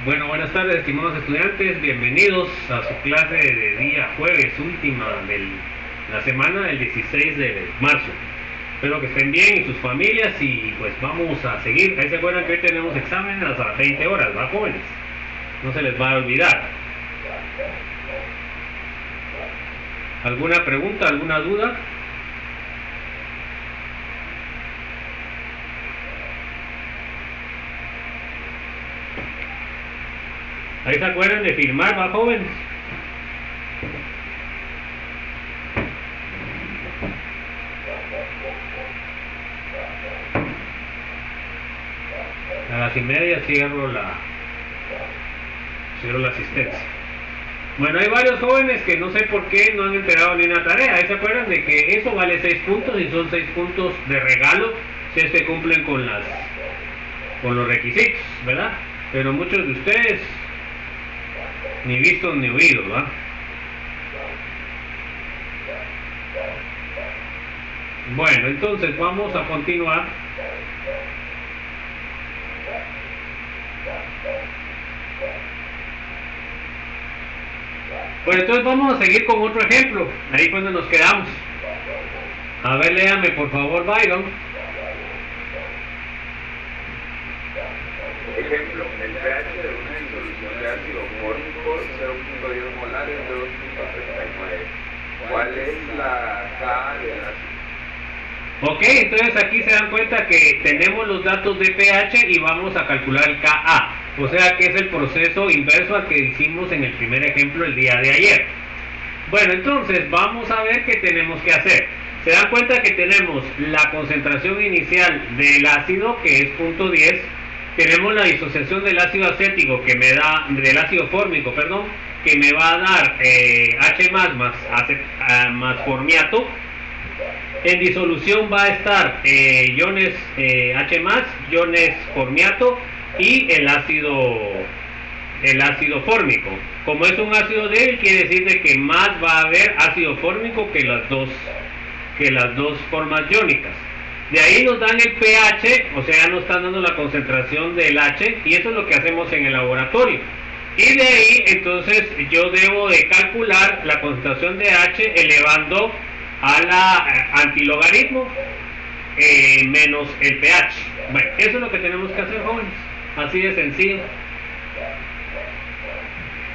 Bueno, buenas tardes, estimados estudiantes, bienvenidos a su clase de día jueves, última de la semana del 16 de marzo. Espero que estén bien y sus familias y pues vamos a seguir. Ahí se acuerdan que hoy tenemos exámenes a las 20 horas, ¿va, jóvenes? No se les va a olvidar. ¿Alguna pregunta, alguna duda? Ahí se acuerdan de firmar, ¿va, jóvenes? A las 1:30 cierro la asistencia. Bueno, hay varios jóvenes que no sé por qué no han entregado ni una tarea. Ahí se acuerdan de que eso vale 6 puntos y son 6 puntos de regalo si es que cumplen con los requisitos, ¿verdad? Pero muchos de ustedes ni vistos ni oídos, ¿va? Bueno, entonces vamos a continuar. Bueno, entonces vamos a seguir con otro ejemplo. Ahí fue donde nos quedamos. A ver, léame por favor, Byron. Ejemplo, el pH de una disolución de ácido fórmico 0.10 molares de 2.39. ¿Cuál es la K del ácido? Ok, entonces aquí se dan cuenta que tenemos los datos de pH y vamos a calcular el Ka. O sea que es el proceso inverso al que hicimos en el primer ejemplo el día de ayer. Bueno, entonces vamos a ver qué tenemos que hacer. Se dan cuenta que tenemos la concentración inicial del ácido, que es 0.10. Tenemos la disociación del ácido acético del ácido fórmico, que me va a dar H más formiato. En disolución va a estar iones H más, iones formiato y el ácido fórmico. Como es un ácido débil, quiere decir de que más va a haber ácido fórmico que las dos formas iónicas. De ahí nos dan el pH, o sea, nos están dando la concentración del H, y eso es lo que hacemos en el laboratorio. Y de ahí, entonces, yo debo de calcular la concentración de H elevando a la antilogaritmo menos el pH. Bueno, eso es lo que tenemos que hacer, jóvenes. Así de sencillo.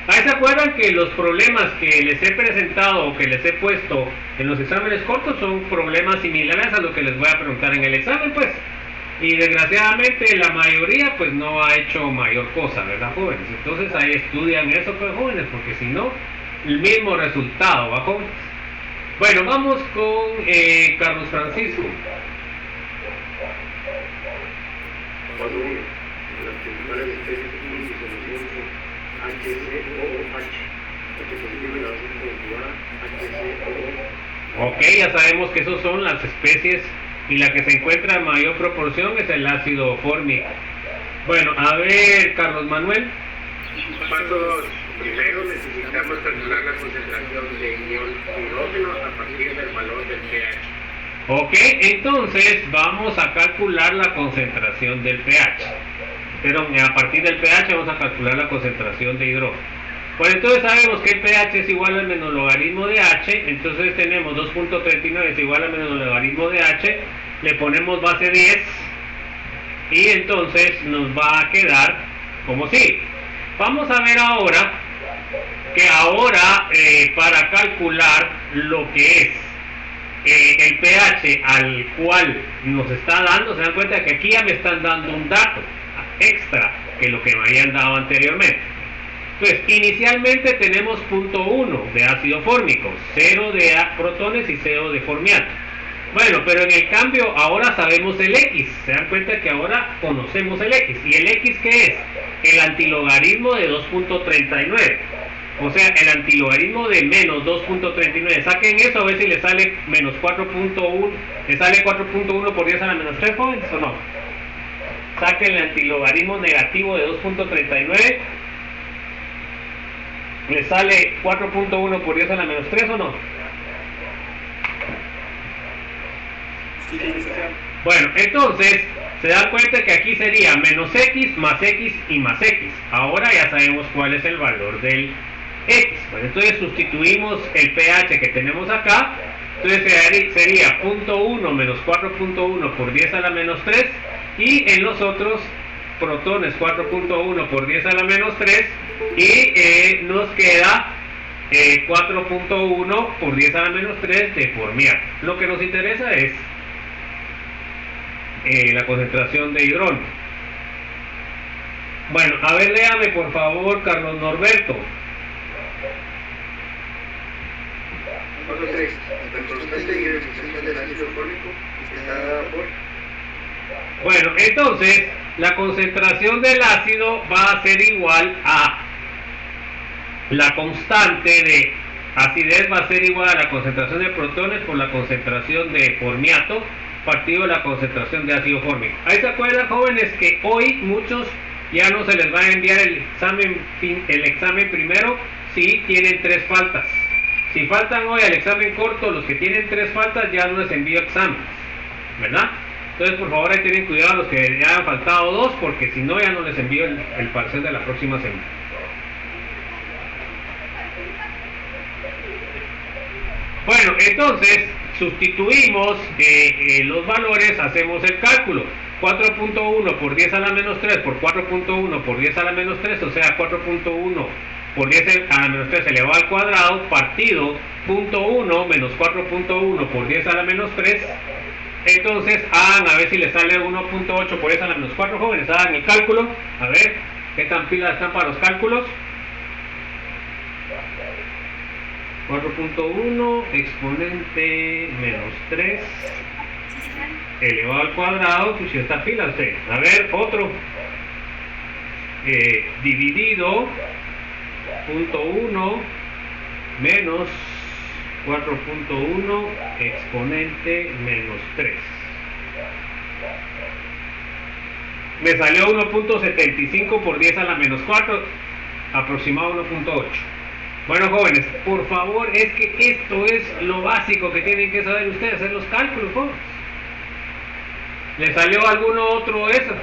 Ahí se acuerdan que los problemas que les he presentado o que les he puesto en los exámenes cortos son problemas similares a lo que les voy a preguntar en el examen, pues. Y desgraciadamente la mayoría pues no ha hecho mayor cosa, ¿verdad, jóvenes? Entonces ahí estudian eso, pues, jóvenes, porque si no, el mismo resultado, ¿va, jóvenes? Bueno, vamos con Carlos Francisco. Cuando las principales especies de disolución HCOOH, que se escribe la HCOO. Ok, ya sabemos que esos son las especies y la que se encuentra en mayor proporción es el ácido fórmico. Bueno, a ver, Carlos Manuel. Paso 2. Primero necesitamos calcular la concentración de hidrógeno a partir del valor del pH. Ok, entonces vamos a calcular la concentración del pH. Perdón, a partir del pH vamos a calcular la concentración de hidrógeno. Pues entonces sabemos que el pH es igual al menos logaritmo de H, entonces tenemos 2.39 es igual al menos logaritmo de H, le ponemos base 10 y entonces nos va a quedar como sigue. Vamos a ver ahora que para calcular lo que es el pH al cual nos está dando, se dan cuenta que aquí ya me están dando un dato extra que lo que me habían dado anteriormente. Entonces, inicialmente tenemos 0.1 de ácido fórmico, 0 de protones y 0 de formiato. Bueno, pero en el cambio ahora sabemos el X, se dan cuenta que ahora conocemos el X. ¿Y el X qué es? El antilogaritmo de 2.39. O sea, el antilogaritmo de menos 2.39. Saquen eso a ver si le sale menos 4.1. ¿Le sale 4.1 por 10 a la menos 3, jóvenes, o no? Saquen el antilogaritmo negativo de 2.39. ¿Le sale 4.1 por 10 a la menos 3 o no? Bueno, entonces, Se dan cuenta que aquí sería menos x más x y más x. Ahora ya sabemos cuál es el valor del x. Bueno, entonces sustituimos el pH que tenemos acá. Entonces sería 0.1 menos 4.1 por 10 a la menos 3. Y en los otros protones 4.1 por 10 a la menos 3. Y nos queda 4.1 por 10 a la menos 3 de formiato. Lo que nos interesa es la concentración de hidrógeno. Bueno, a ver, léame por favor, Carlos Norberto. Paso 3. La constante de ionización del ácido fórmico está dada por... Bueno, entonces la concentración del ácido va a ser igual a la constante de acidez, va a ser igual a la concentración de protones por la concentración de formiato partido la concentración de ácido fórmico. Ahí se acuerdan, jóvenes, que hoy muchos ya no se les va a enviar el examen primero si tienen 3 faltas. Si faltan hoy al examen corto, los que tienen 3 faltas ya no les envío examen, ¿verdad? Entonces, por favor, ahí tienen cuidado los que ya han faltado 2, porque si no, ya no les envío el parcial de la próxima semana. Bueno, entonces sustituimos los valores, hacemos el cálculo. 4.1 por 10 a la menos 3 por 4.1 por 10 a la menos 3, o sea, 4.1 por 10 a la menos 3 elevado al cuadrado, partido 0.1 menos 4.1 por 10 a la menos 3. Entonces, hagan a ver si les sale 1.8 por 10 a la menos 4, jóvenes, hagan el cálculo, a ver qué tan pilas están para los cálculos. 4.1 exponente menos 3 elevado al cuadrado, pues si está pila usted. A ver, otro. Dividido 0.1 menos 4.1 exponente menos 3. Me salió 1.75 por 10 a la menos 4, aproximado 1.8. Bueno, jóvenes, por favor, es que esto es lo básico que tienen que saber ustedes, hacer los cálculos, jóvenes. ¿Le salió alguno otro eso?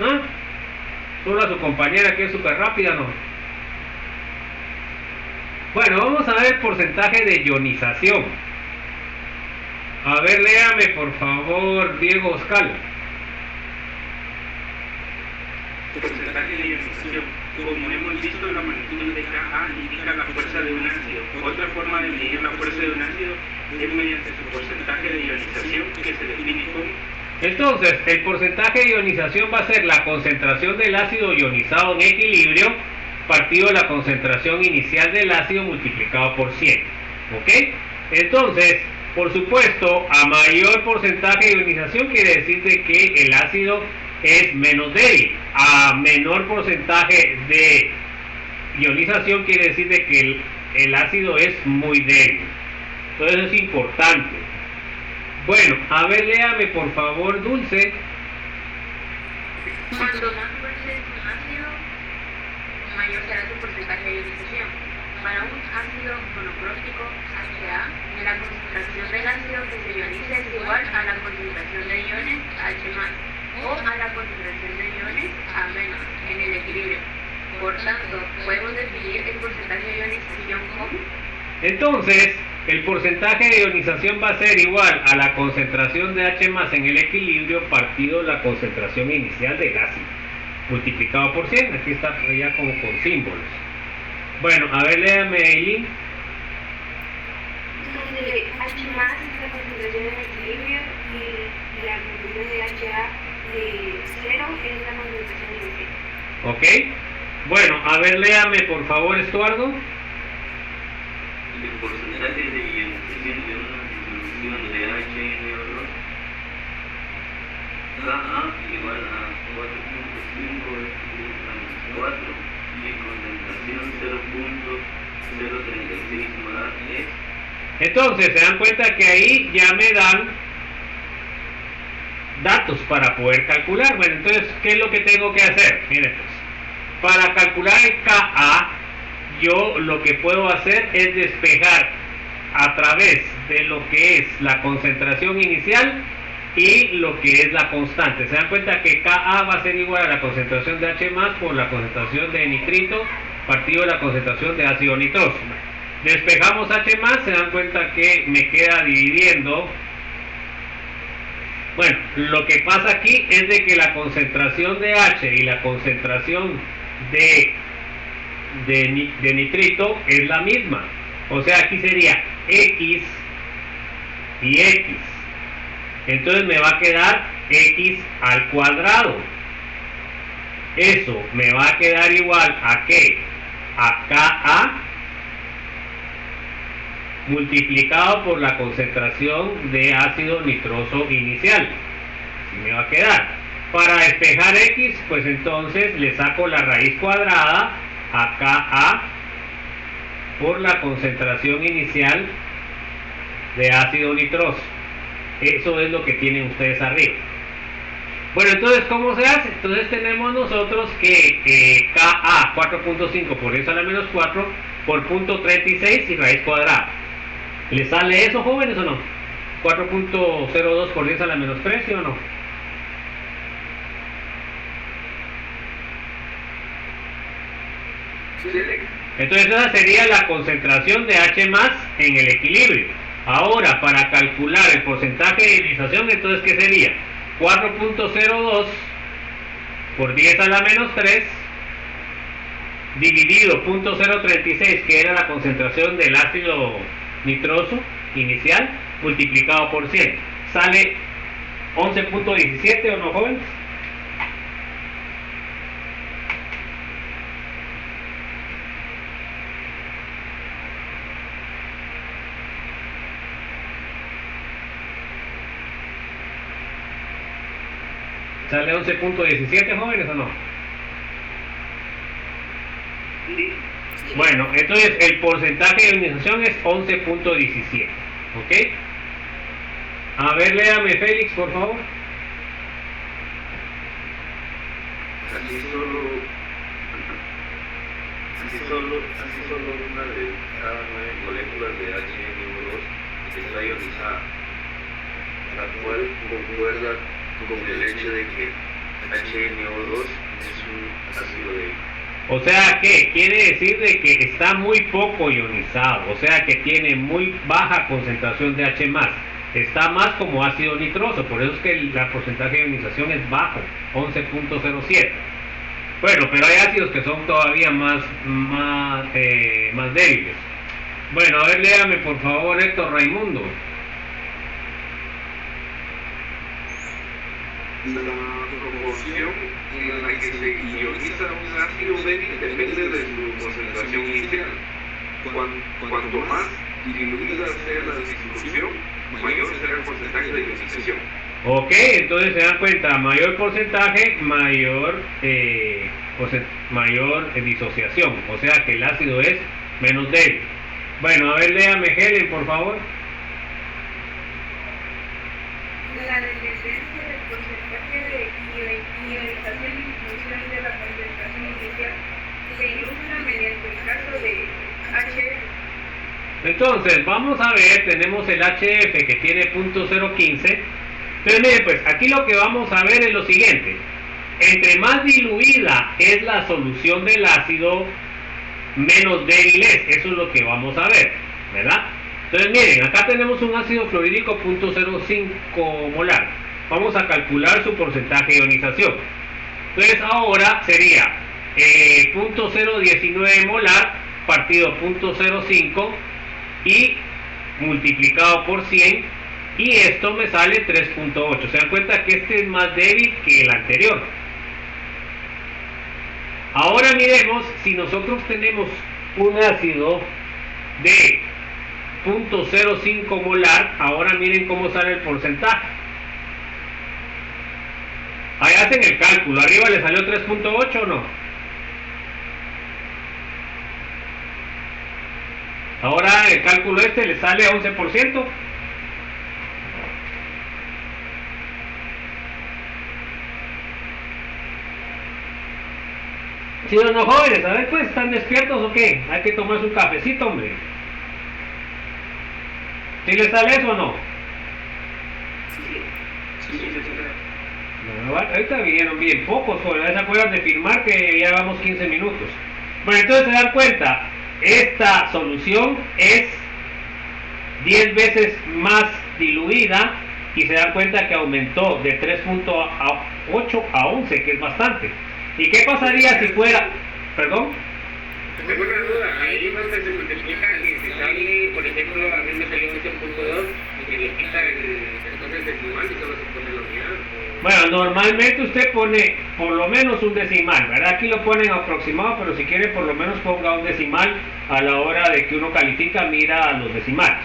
¿Ah? Solo a su compañera que es súper rápida, ¿no? Bueno, vamos a ver el porcentaje de ionización. A ver, léame por favor, Diego Oscal. Porcentaje de ionización. Como hemos visto, la magnitud de Ka indica la fuerza de un ácido. Otra forma de medir la fuerza de un ácido es mediante su porcentaje de ionización, que se define como... Entonces, el porcentaje de ionización va a ser la concentración del ácido ionizado en equilibrio partido la concentración inicial del ácido multiplicado por 100. ¿Ok? Entonces, por supuesto, a mayor porcentaje de ionización quiere decir de que el ácido es menos débil. A menor porcentaje de ionización quiere decir de que el ácido es muy débil. Entonces es importante. Bueno, a ver, léame por favor, Dulce. Cuando más fuerte es un ácido, mayor será su porcentaje de ionización. Para un ácido monoclórico HA, la concentración del ácido que se ioniza es igual a la concentración de iones H+, o a la concentración de iones A- en el equilibrio. Por tanto, podemos definir el porcentaje de ionización como... Entonces, el porcentaje de ionización va a ser igual a la concentración de H+ en el equilibrio partido la concentración inicial del ácido, multiplicado por 100. Aquí está ya como con símbolos. Bueno, a ver, léame, Eileen. Donde H+ es la concentración del equilibrio y la concentración de HA de 0 es la concentración inicial. Ok. Bueno, a ver, léame por favor, Estuardo. El porcentaje de ionización de una disolución de HNO2 Ka igual a 4.5 a 4 y concentración 0.036 molar es. Entonces, se dan cuenta que ahí ya me dan datos para poder calcular. Bueno, entonces, ¿qué es lo que tengo que hacer? Miren, pues, para calcular el Ka, yo lo que puedo hacer es despejar a través de lo que es la concentración inicial y lo que es la constante. Se dan cuenta que Ka va a ser igual a la concentración de H más por la concentración de nitrito partido de la concentración de ácido nitroso. Despejamos H más, se dan cuenta que me queda dividiendo. Bueno, lo que pasa aquí es de que la concentración de H y la concentración de nitrito es la misma. O sea, aquí sería X y X. Entonces me va a quedar X al cuadrado. Eso me va a quedar igual a ¿qué? A Ka multiplicado por la concentración de ácido nitroso inicial. Así me va a quedar. Para despejar X, pues entonces le saco la raíz cuadrada a Ka por la concentración inicial de ácido nitroso. Eso es lo que tienen ustedes arriba. Bueno, entonces, ¿cómo se hace? Entonces tenemos nosotros que Ka 4.5 por 10 a la menos 4 por punto 36 y raíz cuadrada. ¿Le sale eso, jóvenes, o no? 4.02 por 10 a la menos 3, ¿sí o no? Entonces esa sería la concentración de H más en el equilibrio. Ahora, para calcular el porcentaje de ionización, entonces, ¿qué sería? 4.02 por 10 a la menos 3 dividido 0.036, que era la concentración del ácido nitroso inicial, multiplicado por 100. Sale 11.17, ¿o no, jóvenes? ¿Sale 11.17, jóvenes, o no? Sí. Bueno, entonces el porcentaje de ionización es 11.17, ¿ok? A ver, léame, Félix, por favor. Así solo una de cada 9 moléculas de HNO2 está ionizada. La cual concuerda con el hecho de que HNO2 es un ácido débil. O sea que quiere decir de que está muy poco ionizado, o sea que tiene muy baja concentración de H+, está más como ácido nitroso, por eso es que el porcentaje de ionización es bajo, 11.07. Bueno, pero hay ácidos que son todavía más débiles. Bueno, a ver, léame por favor, Héctor Raimundo. La proporción en la que se ioniza un ácido débil depende de su concentración inicial. Cuanto más diluida sea la disolución, mayor será el porcentaje de ionización. Ok, entonces se dan cuenta, mayor porcentaje, mayor disociación, o sea que el ácido es menos débil. Bueno, a ver, léame, Helen, por favor. La descendencia del porcentaje de ionización y disminución de la concentración inicial se ilustra mediante el caso de HF. Entonces, vamos a ver, tenemos el HF que tiene 0.015. Entonces, miren, pues aquí lo que vamos a ver es lo siguiente. Entre más diluida es la solución del ácido, menos débil es. Eso es lo que vamos a ver, ¿verdad? Entonces miren, acá tenemos un ácido fluorídrico 0.05 molar. Vamos a calcular su porcentaje de ionización. Entonces ahora sería 0.019 molar partido 0.05 y multiplicado por 100, y esto me sale 3.8. Se dan cuenta que este es más débil que el anterior. Ahora miremos, si nosotros tenemos un ácido de 0.05 molar, ahora miren cómo sale el porcentaje. Ahí hacen el cálculo, arriba le salió 3.8 o no. Ahora el cálculo este le sale 11%. ¿Sí o no, jóvenes? A ver, pues, ¿están despiertos o qué? Hay que tomarse un cafecito, hombre. ¿Sí le sale eso o no? Sí. No, ahorita vinieron bien pocos, jóvenes. ¿Se acuerdan de firmar que ya vamos 15 minutos? Bueno, entonces se dan cuenta, esta solución es 10 veces más diluida y se dan cuenta que aumentó de 3.8 a 11, que es bastante. ¿Y qué pasaría si fuera, perdón? Tengo una duda, ahí donde se multiplica y si sale, por ejemplo, a mí me salió 8.2 y le quita el decimal y solo se pone la unidad. Bueno, normalmente usted pone por lo menos un decimal, ¿verdad? Aquí lo ponen aproximado, pero si quiere por lo menos ponga un decimal a la hora de que uno califica, mira a los decimales.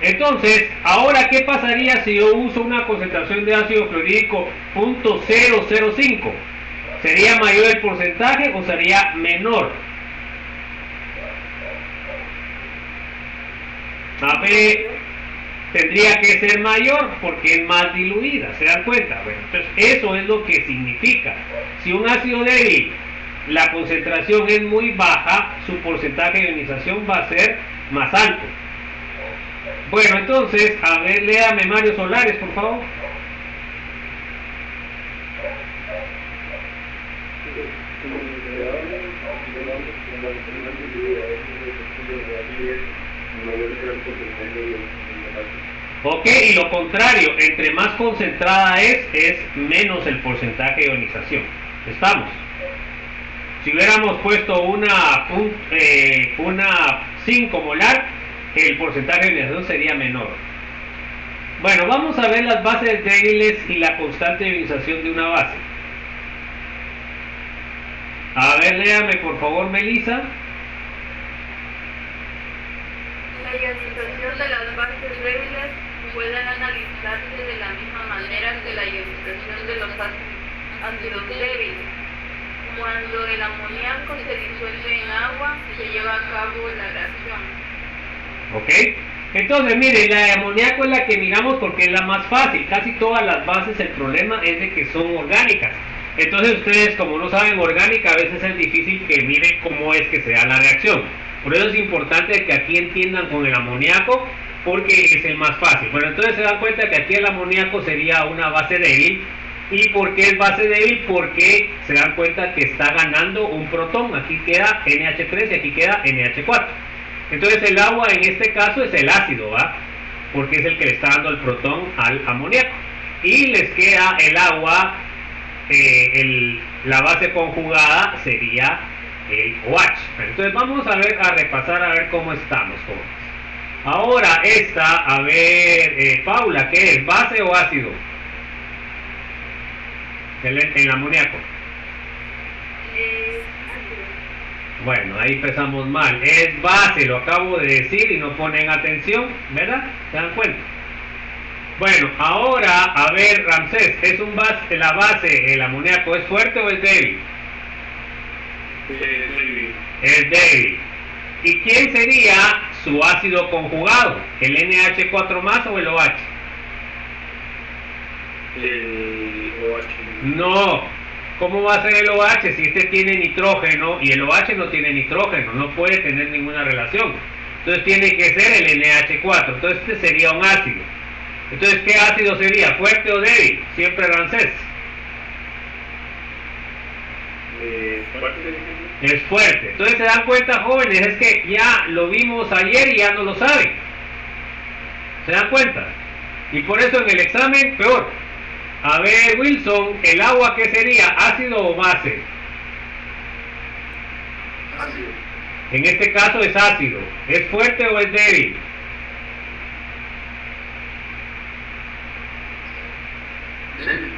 Entonces, ahora, ¿qué pasaría si yo uso una concentración de ácido clorhídrico .005? ¿Sería mayor el porcentaje o sería menor? A ver, tendría que ser mayor porque es más diluida, ¿se dan cuenta? Bueno, entonces eso es lo que significa. Si un ácido débil, la concentración es muy baja, su porcentaje de ionización va a ser más alto. Bueno, entonces, a ver, léame Mario Solares, por favor. Ok, y lo contrario, entre más concentrada es menos el porcentaje de ionización. ¿Estamos? Si hubiéramos puesto una 5 molar, el porcentaje de ionización sería menor. Bueno, vamos a ver las bases débiles y la constante ionización de una base. A ver, léame por favor, Melissa. La ionización de las bases débiles puede analizarse de la misma manera que la ionización de los ácidos débiles. Cuando el amoníaco se disuelve en agua, se lleva a cabo la reacción. ¿Ok? Entonces, mire, la de amoníaco es la que miramos porque es la más fácil. Casi todas las bases, el problema es de que son orgánicas. Entonces ustedes, como no saben orgánica, a veces es difícil que miren cómo es que se da la reacción. Por eso es importante que aquí entiendan con el amoníaco, porque es el más fácil. Bueno, entonces se dan cuenta que aquí el amoníaco sería una base débil. ¿Y por qué es base débil? Porque se dan cuenta que está ganando un protón. Aquí queda NH3 y aquí queda NH4. Entonces el agua en este caso es el ácido, ¿va? Porque es el que le está dando el protón al amoníaco. Y les queda el agua, la base conjugada sería el OH. Entonces vamos a ver, a repasar a ver cómo estamos, jóvenes. Ahora esta, a ver, Paula, ¿qué es? ¿Base o ácido? El amoníaco. Bueno, ahí empezamos mal. Es base, lo acabo de decir y no ponen atención, ¿verdad? ¿Se dan cuenta? Bueno, ahora, a ver, Ramsés, ¿es un base, la base, el amoníaco, es fuerte o es débil? Es débil. ¿Y quién sería su ácido conjugado? ¿El NH4 más o el OH? El OH. No. ¿Cómo va a ser el OH si este tiene nitrógeno y el OH no tiene nitrógeno? No puede tener ninguna relación. Entonces tiene que ser el NH4. Entonces este sería un ácido. Entonces, ¿qué ácido sería? ¿Fuerte o débil? Siempre Ramsés. Fuerte. Es fuerte. Entonces se dan cuenta, jóvenes, es que ya lo vimos ayer y ya no lo saben. ¿Se dan cuenta? Y por eso en el examen, peor. A ver, Wilson, ¿el agua qué sería? ¿Ácido o base? Ácido. En este caso es ácido. ¿Es fuerte o es débil? Débil.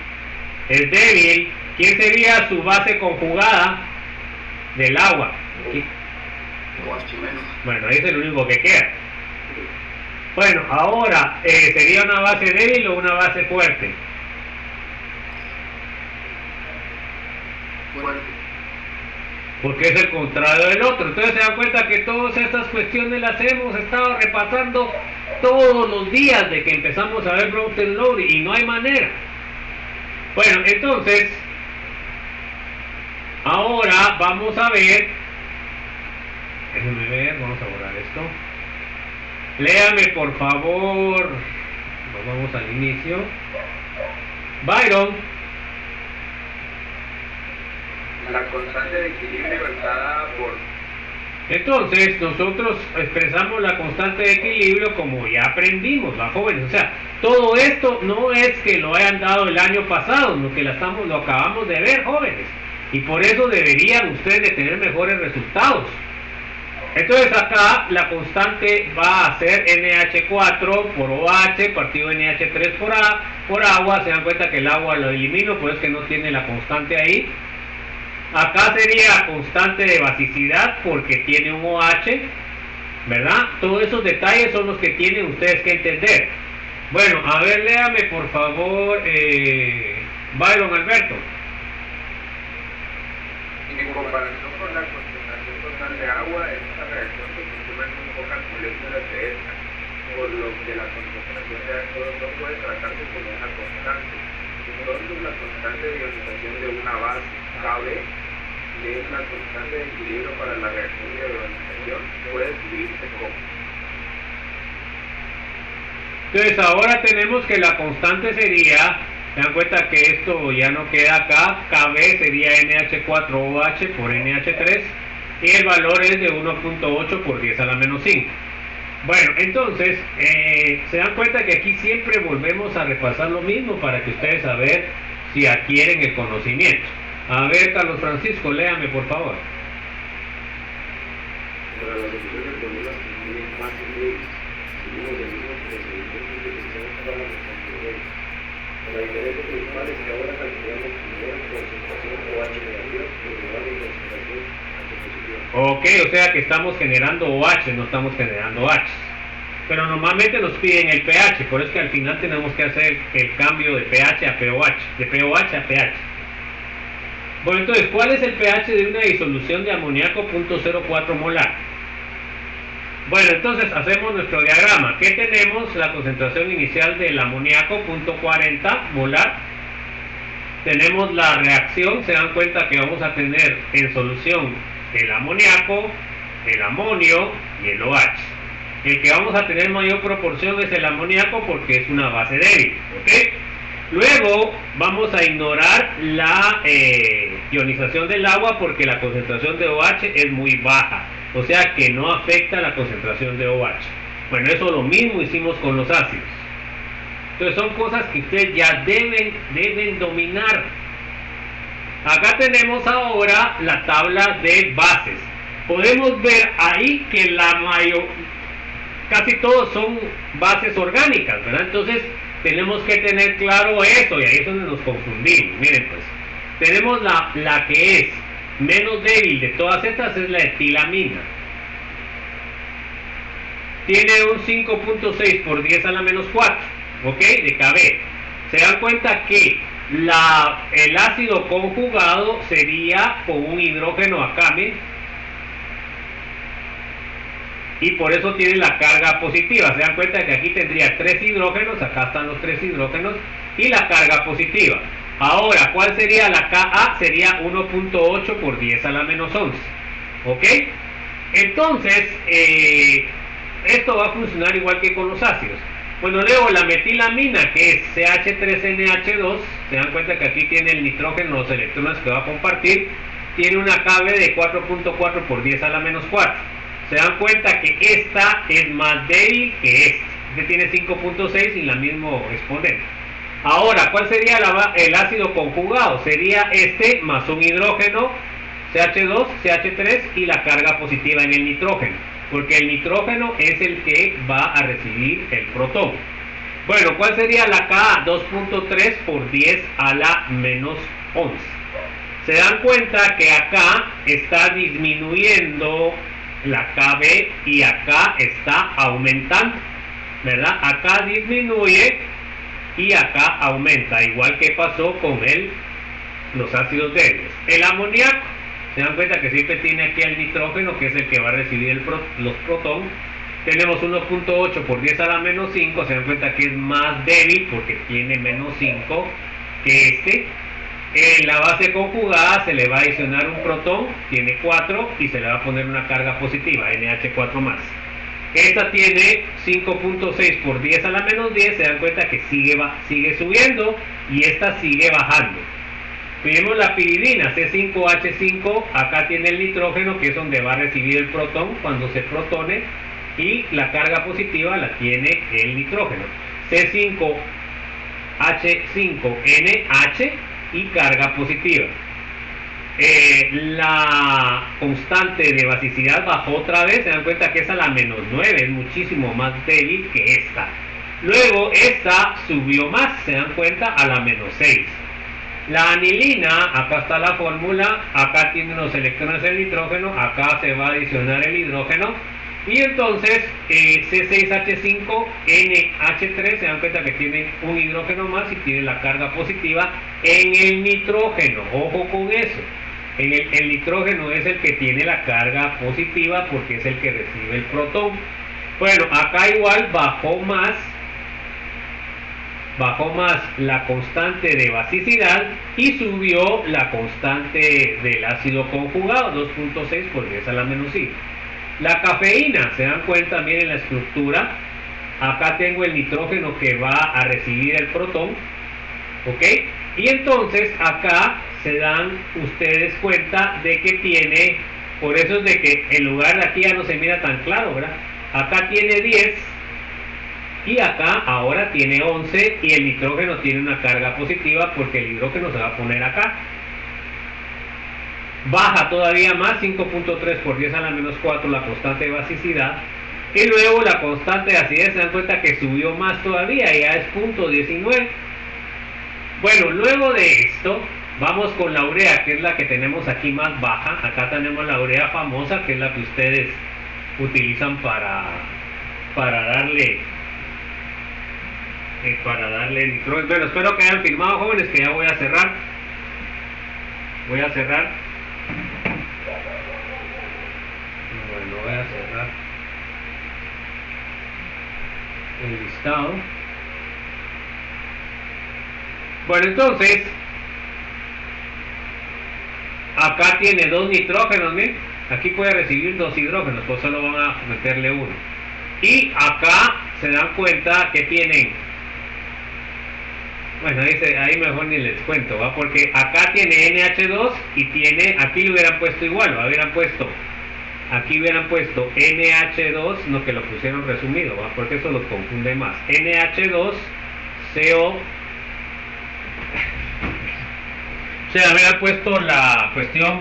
Es débil. ¿Quién sería su base conjugada del agua? OH menos. Bueno, ahí es el único que queda. Bueno, ahora, ¿sería una base débil o una base fuerte? Fuerte. Porque es el contrario del otro. Entonces se dan cuenta que todas estas cuestiones las hemos estado repasando todos los días de que empezamos a ver Broughton Lowry y no hay manera. Bueno, entonces ahora vamos a ver Déjenme ver, vamos a borrar esto. Léame por favor. Nos vamos al inicio. Byron. La constante de equilibrio basada por... Entonces, nosotros expresamos la constante de equilibrio como ya aprendimos, ¿va, jóvenes? O sea, todo esto no es que lo hayan dado el año pasado, sino que lo acabamos de ver, jóvenes. Y por eso deberían ustedes de tener mejores resultados. Entonces acá la constante va a ser NH4 por OH partido NH3 por agua. Se dan cuenta que el agua lo elimino, por eso es que no tiene la constante ahí. Acá sería constante de basicidad porque tiene un OH, ¿verdad? Todos esos detalles son los que tienen ustedes que entender. Bueno, a ver, léame por favor, Byron Alberto. En comparación con la concentración total de agua, esta reacción se consume con pocas moléculas de esta, por lo que la concentración de H2 no puede tratarse como una constante. Entonces la constante de ionización de una base KB, que es la constante de equilibrio para la reacción de ionización, puede escribirse como. Entonces ahora tenemos que la constante sería, se dan cuenta que esto ya no queda acá, KB sería NH4OH por NH3 y el valor es de 1.8 por 10 a la menos 5. Bueno, entonces, se dan cuenta que aquí siempre volvemos a repasar lo mismo para que ustedes a ver si adquieren el conocimiento. A ver, Carlos Francisco, léame por favor. Para la solución del problema que tiene más débiles, seguimos el mismo procedimiento que utilizamos para la constante de. La diferencia principal es que ahora calculamos primero concentración OH negativa por lugar de concentración H positiva. Ok, o sea que estamos generando OH, no estamos generando H. Pero normalmente nos piden el pH, por eso es que al final tenemos que hacer el cambio de pH a pOH, de pOH a pH. Bueno, entonces, ¿cuál es el pH de una disolución de amoníaco 0.04 molar? Bueno, entonces hacemos nuestro diagrama. ¿Qué tenemos? La concentración inicial del amoníaco 0.40 molar. Tenemos la reacción, se dan cuenta que vamos a tener en solución el amoníaco, el amonio y el OH. El que vamos a tener mayor proporción es el amoníaco porque es una base débil, ¿ok? Luego vamos a ignorar la ionización del agua porque la concentración de OH es muy baja, o sea que no afecta la concentración de OH. Bueno, eso lo mismo hicimos con los ácidos. Entonces son cosas que ustedes ya deben dominar. Acá tenemos ahora la tabla de bases. Podemos ver ahí que casi todos son bases orgánicas, ¿verdad? Entonces tenemos que tener claro eso y ahí es donde nos confundimos. Miren pues, tenemos la que es menos débil de todas estas es la etilamina. Tiene un 5.6 por 10 a la menos 4, ¿ok? De KB. Se dan cuenta que el ácido conjugado sería con un hidrógeno acá, miren. Y por eso tiene la carga positiva. Se dan cuenta que aquí tendría 3 hidrógenos, acá están los 3 hidrógenos y la carga positiva. Ahora, ¿cuál sería la Ka? Sería 1.8 por 10 a la menos 11. ¿Ok? Entonces, esto va a funcionar igual que con los ácidos. Bueno, luego la metilamina, que es CH3NH2, se dan cuenta que aquí tiene el nitrógeno, los electrones que va a compartir, tiene una KB de 4.4 por 10 a la menos 4. Se dan cuenta que esta es más débil que este. Este tiene 5.6 y la mismo exponente. Ahora, ¿cuál sería el ácido conjugado? Sería este más un hidrógeno, CH2, CH3 y la carga positiva en el nitrógeno. Porque el nitrógeno es el que va a recibir el protón. Bueno, ¿cuál sería la Ka? 2.3 por 10 a la menos 11. Se dan cuenta que acá está disminuyendo la KB y acá está aumentando, ¿verdad? Acá disminuye y acá aumenta, igual que pasó con los ácidos débiles. El amoníaco, se dan cuenta que siempre tiene aquí el nitrógeno, que es el que va a recibir los protones. Tenemos 1.8 por 10 a la menos 5, se dan cuenta que es más débil porque tiene menos 5 que este. En la base conjugada se le va a adicionar un protón, tiene 4, y se le va a poner una carga positiva, NH4 más. Esta tiene 5.6 por 10 a la menos 10, se dan cuenta que sigue subiendo y esta sigue bajando. Tenemos la piridina, C5H5, acá tiene el nitrógeno, que es donde va a recibir el protón cuando se protone, y la carga positiva la tiene el nitrógeno. C5H5NH y carga positiva. La constante de basicidad bajó otra vez, se dan cuenta que es a la menos 9, es muchísimo más débil que esta. Luego esta subió más, se dan cuenta, a la menos 6. La anilina, acá está la fórmula, acá tiene unos electrones el nitrógeno, acá se va a adicionar el hidrógeno, y entonces C6H5NH3, se dan cuenta que tiene un hidrógeno más y tiene la carga positiva en el nitrógeno. Ojo con eso, el nitrógeno es el que tiene la carga positiva porque es el que recibe el protón. Bueno, acá igual bajó más la constante de basicidad y subió la constante del ácido conjugado, 2.6 por 10 a la menos 5. La cafeína, se dan cuenta, miren la estructura, acá tengo el nitrógeno que va a recibir el protón, ¿ok? Y entonces acá se dan ustedes cuenta de que tiene, por eso es de que en lugar de aquí ya no se mira tan claro, ¿verdad? Acá tiene 10 y acá ahora tiene 11 y el nitrógeno tiene una carga positiva porque el hidrógeno se va a poner acá. Baja todavía más, 5.3 por 10 a la menos 4 la constante de basicidad, y luego la constante de acidez, se dan cuenta que subió más todavía, ya es 0.19. Bueno, luego de esto vamos con la urea, que es la que tenemos aquí más baja. Acá tenemos la urea famosa, que es la que ustedes utilizan para darle nitrógeno. Bueno, espero que hayan firmado, jóvenes, que ya voy a cerrar. Bueno, voy a cerrar el listado. Bueno, entonces acá tiene 2 nitrógenos, ¿ven? Aquí puede recibir 2 hidrógenos, pues solo van a meterle uno. Y acá se dan cuenta que tienen, bueno, ahí mejor ni les cuento, ¿va? Porque acá tiene NH2 y tiene, aquí lo hubieran puesto igual, ¿va? Aquí hubieran puesto NH2, no, que lo pusieron resumido, ¿va? Porque eso los confunde más. NH2CO, o sea, hubieran puesto la cuestión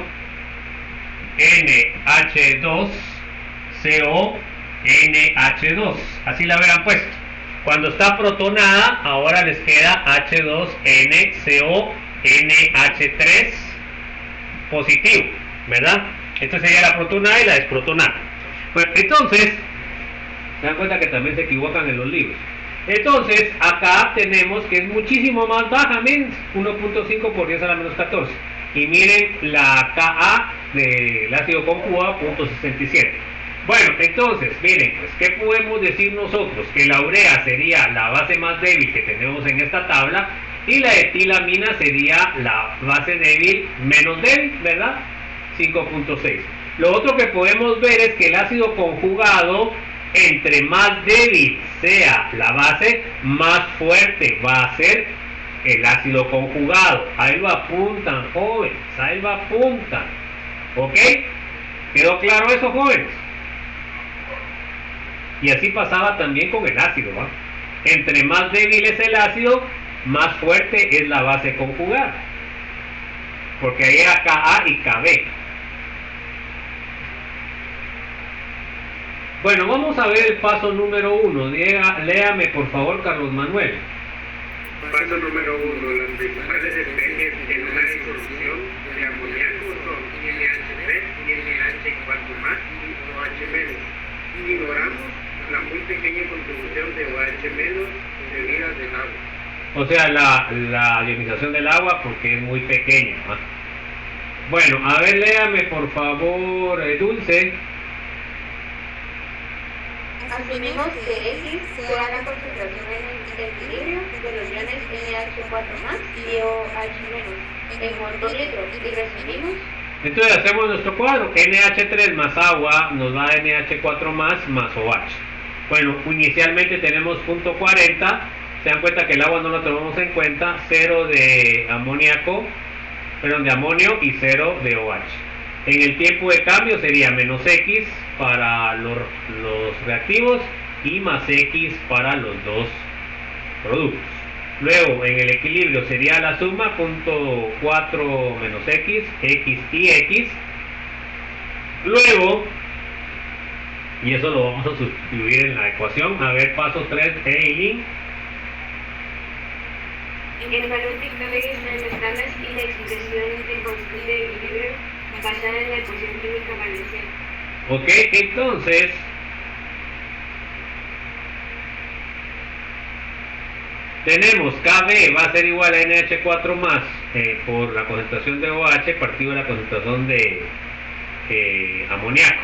NH2CO NH2, así la hubieran puesto. Cuando está protonada, ahora les queda H2NCO NH3 positivo, ¿verdad? Esta sería la protonada y la desprotonada. Bueno, entonces, se dan cuenta que también se equivocan en los libros. Entonces, acá tenemos que es muchísimo más baja, miren, 1.5 por 10 a la menos 14. Y miren la Ka del ácido conjugado, 0.67. Bueno, entonces, miren, pues, ¿qué podemos decir nosotros? Que la urea sería la base más débil que tenemos en esta tabla y la etilamina sería la base débil menos débil, ¿verdad? 5.6. Lo otro que podemos ver es que el ácido conjugado, entre más débil sea la base, más fuerte va a ser el ácido conjugado. Ahí lo apuntan, jóvenes, ahí lo apuntan. ¿Ok? ¿Quedó claro eso, jóvenes? Y así pasaba también con el ácido, ¿va? Entre más débil es el ácido, más fuerte es la base conjugada. Porque ahí era Ka y Kb. Bueno, vamos a ver el paso número 1. Léame, por favor, Carlos Manuel. Paso número 1. Las principales especies en una disolución de amoníaco son NH3, NH4+, y OH-. Ignoramos la muy pequeña contribución de OH- debidas del agua. O sea, la ionización del agua porque es muy pequeña, ¿no? Bueno, a ver, léame por favor, Dulce. Asumimos que X sea la concentración en equilibrio de los iones NH4+ y OH- en mol por litro y resumimos. Entonces hacemos nuestro cuadro. NH3 más agua nos da NH4 más OH. Bueno, inicialmente tenemos punto 40. Se dan cuenta que el agua no lo tomamos en cuenta. 0 de amonio y 0 de OH. En el tiempo de cambio sería menos X para los reactivos y más X para los dos productos. Luego en el equilibrio sería la suma, punto 4 menos X, X y X. Luego, y eso lo vamos a sustituir en la ecuación. A ver, paso 3, Eileen. El valor de K experimentales y la expresión de constante de equilibrio basada en la ecuación química valenciana. Ok, entonces tenemos KB va a ser igual a NH4 más por la concentración de OH partido de la concentración de amoníaco.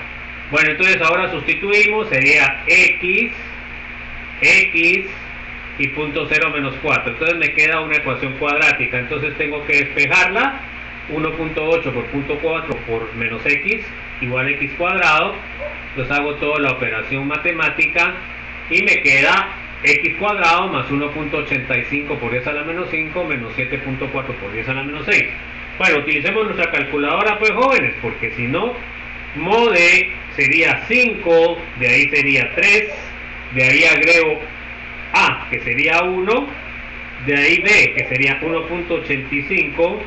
Bueno, entonces ahora sustituimos, sería X y punto 0 menos 4. Entonces me queda una ecuación cuadrática. Entonces tengo que despejarla. 1.8 por punto 4 por menos X igual a X cuadrado. Entonces hago toda la operación matemática y me queda X cuadrado más 1.85 por 10 a la menos 5 menos 7.4 por 10 a la menos 6. Bueno, utilicemos nuestra calculadora pues jóvenes, porque si no, mode sería 5, de ahí sería 3, de ahí agrego A, que sería 1, de ahí B, que sería 1.85,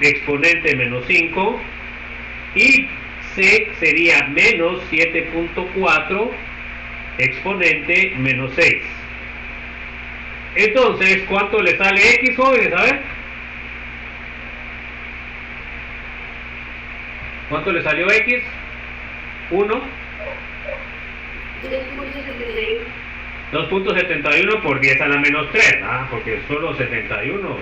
exponente menos 5, y C sería menos 7.4, exponente menos 6. Entonces, ¿cuánto le sale X, jóvenes? A ver. ¿Cuánto le salió X? 1. 2.71 por 10 a la menos 3, ¿ah? Porque es solo 71.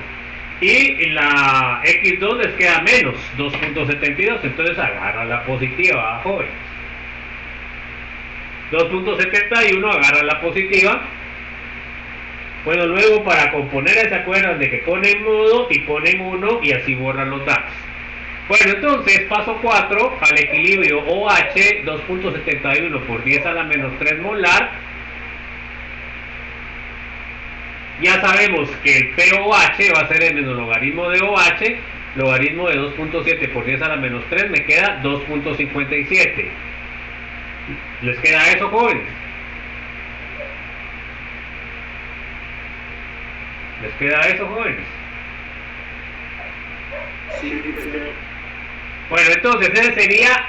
Y la X2 les queda menos 2.72, entonces agarra la positiva, jóvenes. 2.71 agarra la positiva. Bueno, luego para componer, ¿se acuerdan de que ponen modo y ponen 1 y así borran los datos? Bueno, entonces paso 4, al equilibrio OH 2.71 por 10 a la menos 3 molar. Ya sabemos que el POH va a ser el menologarismo de OH, logaritmo de 2.7 por 10 a la menos 3 me queda 2.57. ¿Les queda eso, jóvenes? ¿Les queda eso, jóvenes? Sí, Bueno, entonces ese sería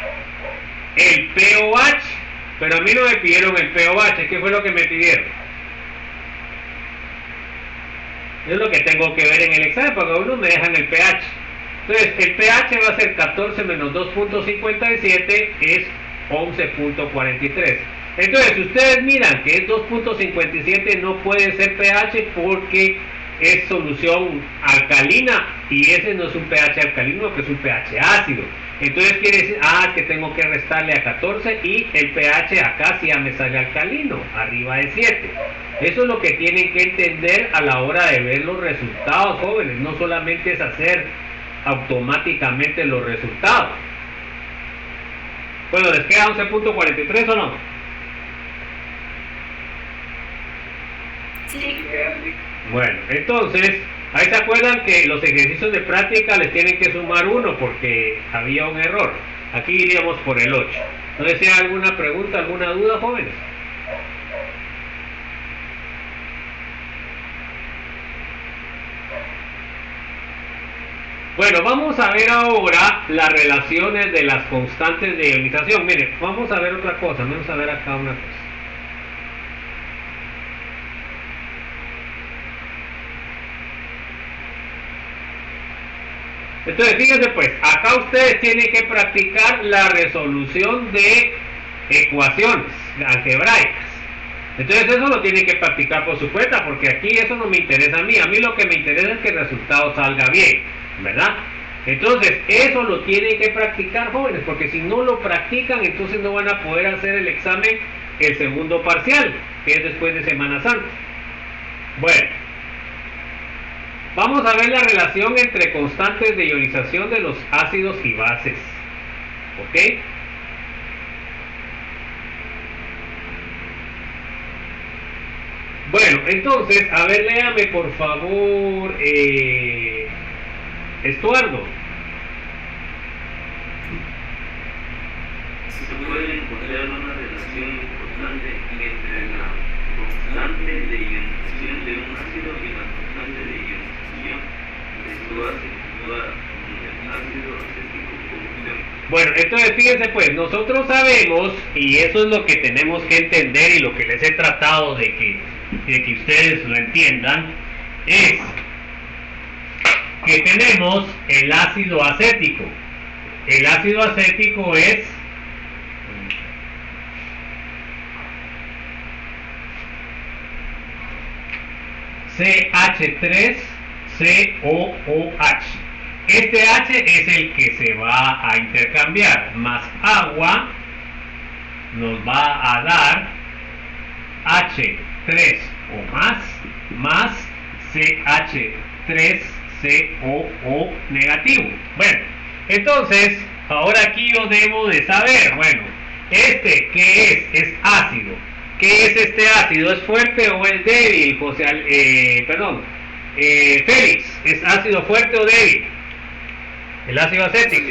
el POH, pero a mí no me pidieron el POH. ¿Qué fue lo que me pidieron? Es lo que tengo que ver en el examen, porque algunos me dejan el pH. Entonces, el pH va a ser 14 menos 2.57, es 11.43. Entonces, si ustedes miran que es 2.57, no puede ser pH porque es solución alcalina y ese no es un pH alcalino, que es un pH ácido. Entonces quiere decir, que tengo que restarle a 14 y el pH acá sí ya me sale alcalino, arriba de 7. Eso es lo que tienen que entender a la hora de ver los resultados, jóvenes. No solamente es hacer automáticamente los resultados. Bueno, ¿les queda 11.43 o no? Sí. Bueno, entonces, ahí se acuerdan que los ejercicios de práctica les tienen que sumar 1 porque había un error. Aquí iríamos por el 8. ¿No desea alguna pregunta, alguna duda, jóvenes? Bueno, vamos a ver ahora las relaciones de las constantes de ionización. Miren, vamos a ver otra cosa. Vamos a ver acá una cosa. Entonces, fíjense pues, acá ustedes tienen que practicar la resolución de ecuaciones algebraicas. Entonces eso lo tienen que practicar por su cuenta, porque aquí eso no me interesa a mí. A mí lo que me interesa es que el resultado salga bien, ¿verdad? Entonces, eso lo tienen que practicar, jóvenes, porque si no lo practican, entonces no van a poder hacer el examen, el segundo parcial, que es después de Semana Santa. Bueno, vamos a ver la relación entre constantes de ionización de los ácidos y bases. ¿Ok? Bueno, entonces, a ver, léame por favor, Estuardo. Se puede encontrar una relación importante entre la constante de ionización de un ácido y la constante de ionización de su base situada en el ácido acético combustión. Bueno, entonces fíjense pues, nosotros sabemos, y eso es lo que tenemos que entender y lo que les he tratado de que ustedes lo entiendan, es que tenemos el ácido acético. El ácido acético es CH3COOH. Este H es el que se va a intercambiar, más agua nos va a dar H3 o más CH3COO negativo. Bueno, entonces, ahora aquí yo debo de saber, bueno, ¿qué es? Es ácido. ¿Qué es este ácido? ¿Es fuerte o es débil? Félix, ¿es ácido fuerte o débil? El ácido acético.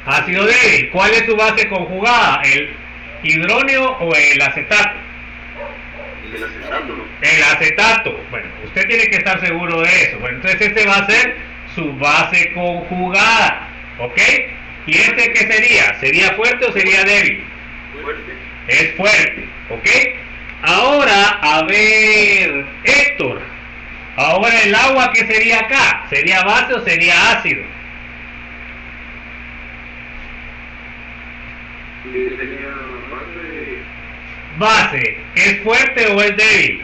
Ácido débil. ¿Cuál es su base conjugada? ¿El hidróneo o el acetato? El acetato, ¿no? El acetato. Bueno, usted tiene que estar seguro de eso. Bueno, entonces este va a ser su base conjugada. ¿Ok? ¿Y este qué sería? ¿Sería fuerte o sería débil? Fuerte. Es fuerte. ¿Ok? Ahora, a ver, Héctor. Ahora el agua, ¿qué sería acá? ¿Sería base o sería ácido? Tenía Base, ¿es fuerte o es débil?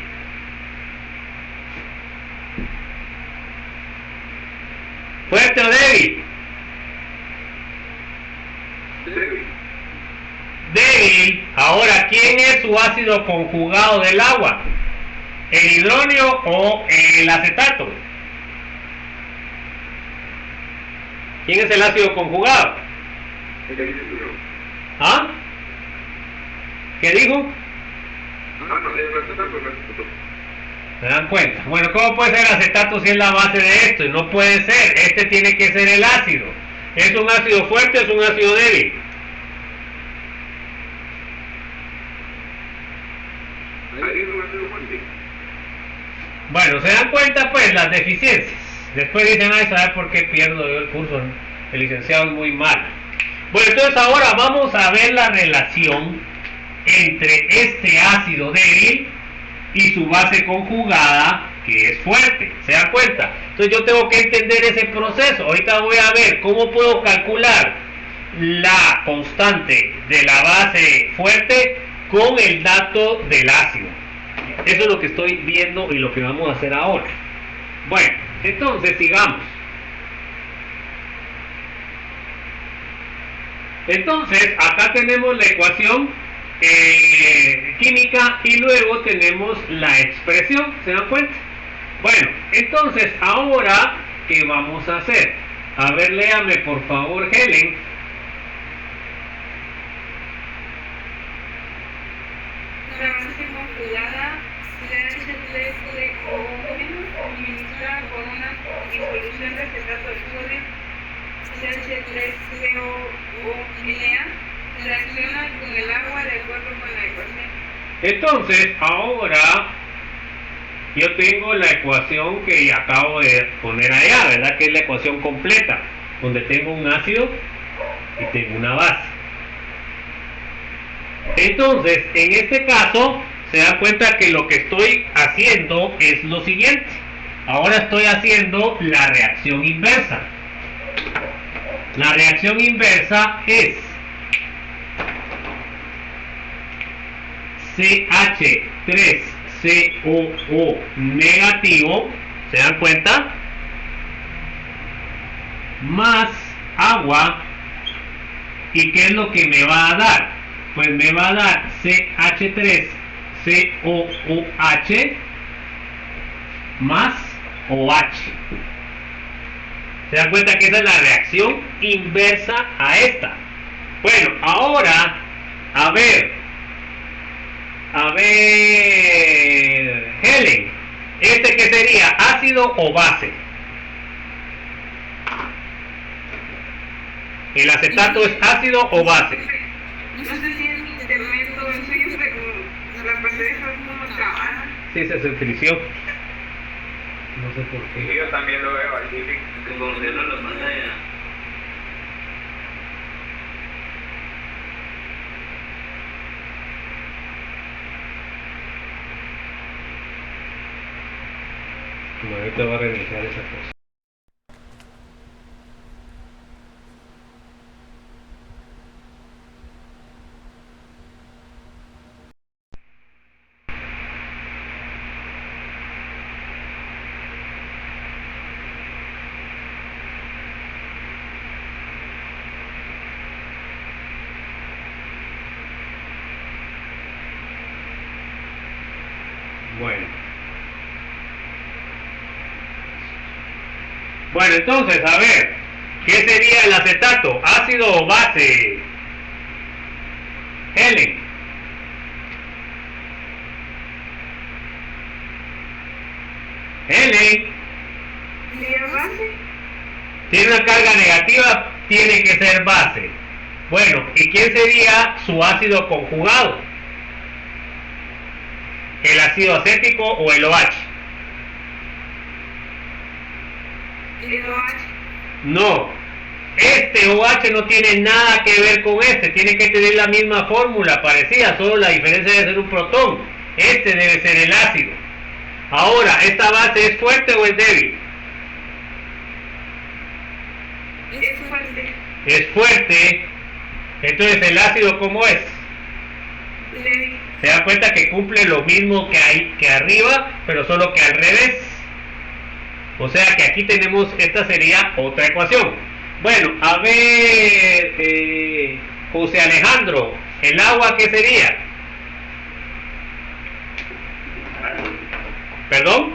¿Fuerte o débil? Débil. Ahora, ¿quién es su ácido conjugado del agua? ¿El hidróneo o el acetato? ¿Quién es el ácido conjugado? ¿Ah? ¿Qué dijo? ¿Se dan cuenta? Bueno, ¿cómo puede ser acetato si es la base de esto? Y no puede ser. Este tiene que ser el ácido. ¿Es un ácido fuerte o es un ácido débil? Bueno, se dan cuenta pues las deficiencias. Después dicen, ay, ¿sabes por qué pierdo yo el curso? El licenciado es muy malo. Bueno, entonces ahora vamos a ver la relación entre este ácido débil y su base conjugada, que es fuerte. ¿Se dan cuenta? Entonces yo tengo que entender ese proceso. Ahorita voy a ver cómo puedo calcular la constante de la base fuerte con el dato del ácido. Eso es lo que estoy viendo y lo que vamos a hacer ahora. Bueno, entonces sigamos. Entonces, acá tenemos la ecuación química y luego tenemos la expresión. ¿Se dan cuenta? Bueno, entonces, ahora, ¿qué vamos a hacer? A ver, léame por favor, Helen. La base conjugada CH3COO administrada por una disolución de acetato de sodio CH3COONA reacciona con el agua de acuerdo con la ecuación. Entonces, ahora yo tengo la ecuación que acabo de poner allá, ¿verdad? Que es la ecuación completa, donde tengo un ácido y tengo una base. Entonces, en este caso, se dan cuenta que lo que estoy haciendo es lo siguiente. Ahora estoy haciendo la reacción inversa. La reacción inversa es CH3COO negativo. ¿Se dan cuenta? más agua. ¿Y qué es lo que me va a dar? Pues me va a dar CH3COOH más OH. ¿Se dan cuenta que esa es la reacción inversa a esta? Bueno, ahora, a ver, Helen, ¿este qué sería? ¿Ácido o base? ¿El acetato es ácido o base? No sé si es intermedio, siempre la presencia es como cabana. Sí, se frició. No sé por qué. Yo también lo veo así. Que congela la pantalla. Bueno, ahorita va a reiniciar esa cosa. Bueno, entonces, a ver, ¿qué sería el acetato? ¿Ácido o base? Helen. Helen. Tiene una carga negativa, tiene que ser base. Bueno, ¿y quién sería su ácido conjugado? ¿El ácido acético o el OH? No, este OH no tiene nada que ver con este, tiene que tener la misma fórmula parecida, solo la diferencia debe ser un protón. Este debe ser el ácido. Ahora, ¿esta base es fuerte o es débil? Es fuerte. Es fuerte. Entonces, ¿el ácido cómo es? Débil. Se da cuenta que cumple lo mismo que hay que arriba, pero solo que al revés. O sea que aquí tenemos, esta sería otra ecuación. Bueno, a ver, José Alejandro, ¿el agua qué sería? ¿Perdón?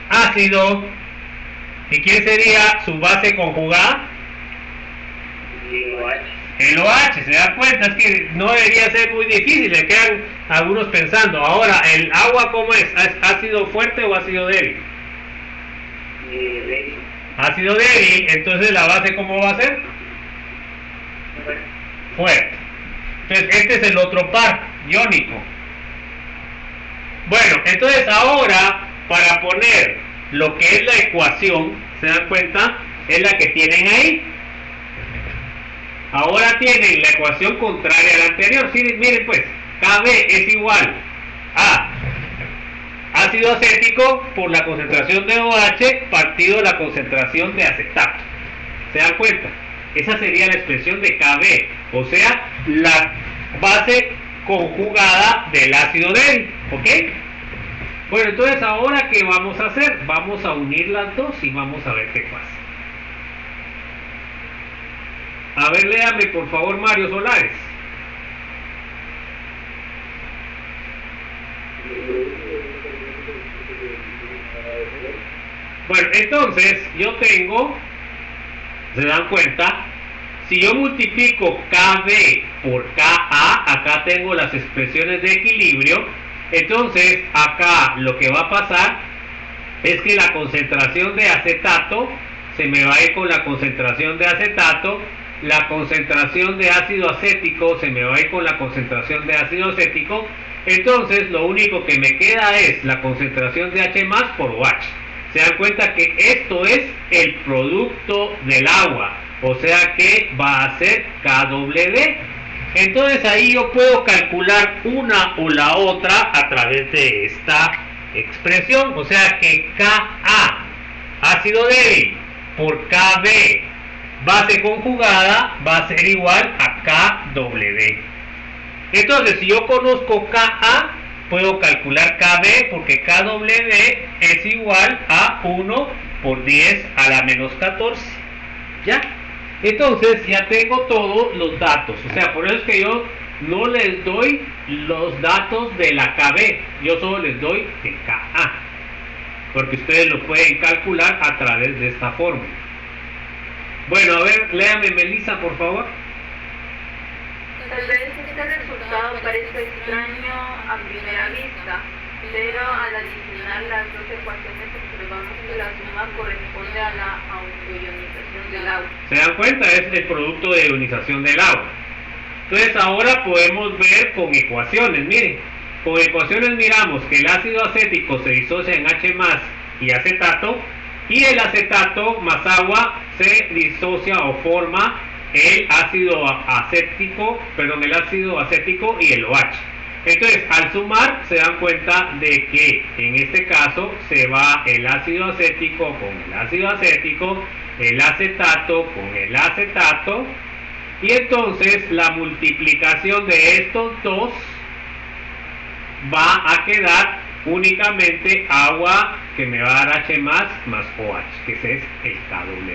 Ácido. ¿Y quién sería su base conjugada? El OH, ¿se dan cuenta? Es que no debería ser muy difícil, le quedan algunos pensando. Ahora, ¿el agua cómo es? ¿Es ácido fuerte o ácido débil? Ácido débil, entonces la base ¿cómo va a ser? Fuerte. Entonces, este es el otro par, iónico. Bueno, entonces ahora, para poner lo que es la ecuación, ¿se dan cuenta? Es la que tienen ahí. Ahora tienen la ecuación contraria a la anterior. Sí, miren pues, Kb es igual a ácido acético por la concentración de OH partido la concentración de acetato. ¿Se dan cuenta? Esa sería la expresión de Kb, o sea, la base conjugada del ácido débil. ¿Ok? Bueno, entonces ahora ¿qué vamos a hacer? Vamos a unir las dos y vamos a ver qué pasa. A ver, léame por favor Mario Solares. Bueno, entonces yo tengo, ¿se dan cuenta? Si yo multiplico Kb por Ka, acá tengo las expresiones de equilibrio. Entonces acá lo que va a pasar es que la concentración de acetato se me va a ir con la concentración de acetato. La concentración de ácido acético se me va a ir con la concentración de ácido acético. Entonces lo único que me queda es la concentración de H más por OH. Se dan cuenta que esto es el producto del agua, o sea que va a ser KW. Entonces ahí yo puedo calcular una o la otra a través de esta expresión, o sea que Ka, ácido débil, por Kb, base conjugada, va a ser igual a KW. Entonces, si yo conozco Ka, puedo calcular Kb porque KW es igual a 1 por 10 a la menos 14. ¿Ya? Entonces ya tengo todos los datos. O sea, por eso es que yo no les doy los datos de la KB, yo solo les doy de KA, porque ustedes lo pueden calcular a través de esta fórmula. Bueno, a ver, léame Melissa, por favor. Tal vez este resultado parezca extraño a primera vista, pero al adicionar las dos ecuaciones observamos que la suma corresponde a la autoionización del agua. ¿Se dan cuenta? Es el producto de ionización del agua. Entonces ahora podemos ver con ecuaciones. Miren, con ecuaciones miramos que el ácido acético se disocia en H+ y acetato, y el acetato más agua se disocia o forma el ácido acético y el OH. Entonces, al sumar se dan cuenta de que en este caso se va el ácido acético con el ácido acético, el acetato con el acetato, y entonces la multiplicación de estos dos va a quedar únicamente agua que me va a dar H+ más OH, que ese es el KW.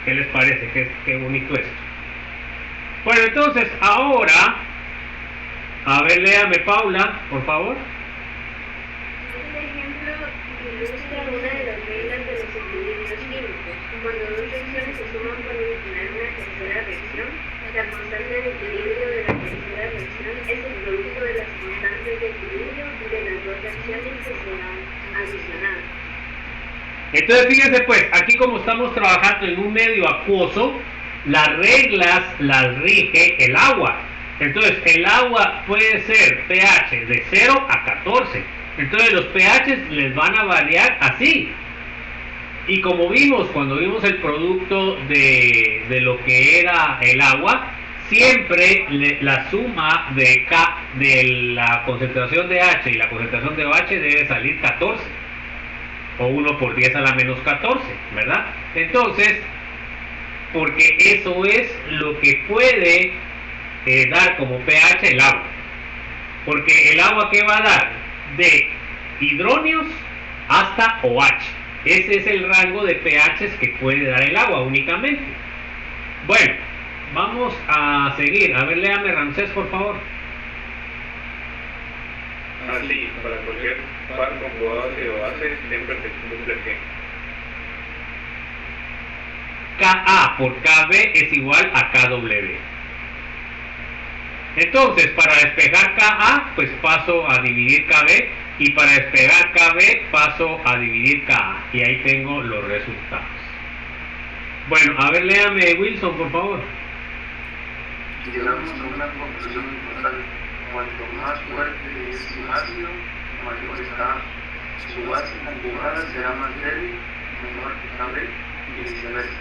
¿Qué les parece? Qué bonito esto. Bueno, entonces ahora, a ver, léame Paula, por favor. Este ejemplo ilustra una de las reglas de los equilibrios químicos. Cuando dos reacciones se suman para originar una tercera reacción, la constante de equilibrio de la tercera reacción es el producto de las constantes de equilibrio de las dos reacciones que se han adicionado. Entonces fíjense pues, aquí como estamos trabajando en un medio acuoso, las reglas las rige el agua. Entonces el agua puede ser pH de 0 a 14. Entonces los pH les van a variar así. Y como vimos cuando vimos el producto de lo que era el agua, siempre la suma de la concentración de H y la concentración de OH debe salir 14. O 1 por 10 a la menos 14, ¿verdad? Entonces, porque eso es lo que puede dar como pH el agua. Porque el agua, ¿qué va a dar? De hidronios hasta OH. Ese es el rango de pHs que puede dar el agua únicamente. Bueno, vamos a seguir. A ver, léame Ramsés, por favor. Así, para cualquier par conjugado de base siempre se cumple G. Ka por Kb es igual a Kw. Entonces, para despejar Ka, pues paso a dividir Kb, y para despegar Kb paso a dividir Ka, y ahí tengo los resultados. Bueno, a ver, léame Wilson, por favor. Llegamos a una conclusión importante. Cuanto más fuerte es su ácido, mayor está su base conjugada, será más débil, menor Kb, y viceversa.